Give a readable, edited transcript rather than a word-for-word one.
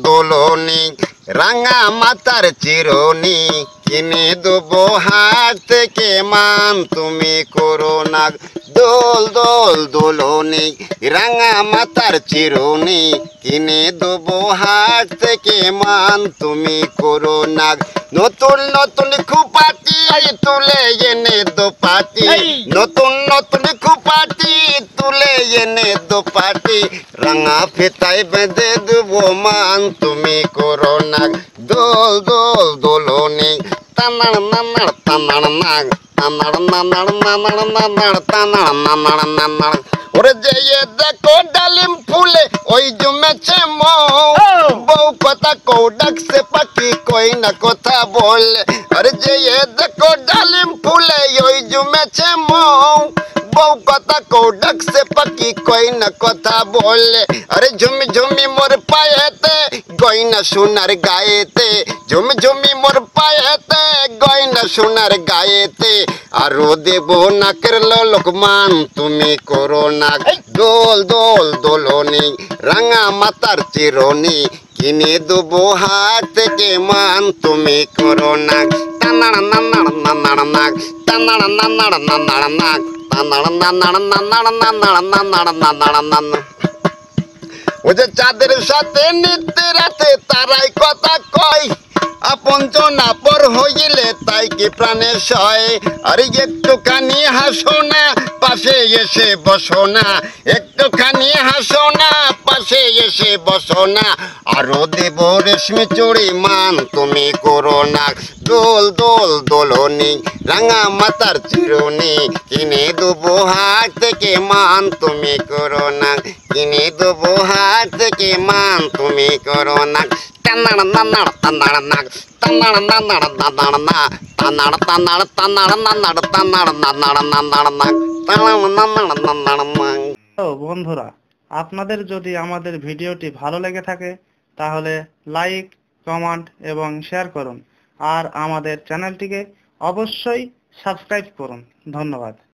দোলনি রাঙা মাতার চিরনি কিনে দেবো হাট থেকে মান তুমি করো না দোল দোল দোলনি রাঙা মাতার চিরনি কিনে দেবো হাট থেকে মান তুমি করো না নতুন নতুন খুপাটি তুলে এনে দোপাটি নতুন নতুন খুপাটি তুলে এনে দোপাটি রাঙা ফেতায় বেঁধে দেবো মান তুমি করো না দোল দোল দোলনি তানাড় নানাড় তানাড় নাগ তানাড় নানাড় নানাড় নানাড় তানাড় নানাড় নানাড় ওরে যে দেখো ডালিম ফুলে ওই জমেছে মৌ বউ কথা কৌ ডাকছে পাখি কই না কথা বলে আরে যে দেখো ডালিম ফুলে ওই জমেছে মৌ বউ কথা কৌ ডাকছে পাখি কই না কথা বলে আরে ঝুমি ঝুমি মোর পায়েতে গয়না সোনার গায়েতে ঝুমি ঝুমি মোর পায়েতে গয়না সোনার গায়েতে আরো দেব নাকের লোকমান তুমি করো না দোল দোল দোলনি রাঙা মাতার চিরনি কিনে দেবো হাট থেকে মান তুমি করো না টানাড় নানাড় নানাড় নাক টানাড় নানাড় নানাড় নাক টানাড় নানাড় নানাড় নানাড় নানাড় নানাড় নানাড় ও যে চাঁদের সাথে নিত্যে রাতে তারাই কথা কয় আপন জনা পর হইলে তাই কি প্রাণে সয় আরে একটুখানি হাসো না পাশে এসে বসো না একটুখানি হাসো না পাশে এসে বসো না আরো দেব রেশমি চুড়ি মান তুমি করো না দোল দোল দোলনি রাঙা মাতার চিরনি কিনে দেবো হাট থেকে মান তুমি করো না কিনে দেবো হাট থেকে মান তুমি করো না টানাড় নানাড় টানাড় নাক টানাড় নানাড় নানাড় না টানাড় টানাড় টানাড় নানাড় টানাড় নানাড় নানাড় নাক টানাড় নানাড় নানাড় নাক। তো বন্ধুরা, আপনাদের যদি আমাদের ভিডিওটি ভালো লেগে থাকে তাহলে লাইক, কমেন্ট এবং শেয়ার করুন আর আমাদের চ্যানেলটিকে অবশ্যই সাবস্ক্রাইব করুন। ধন্যবাদ।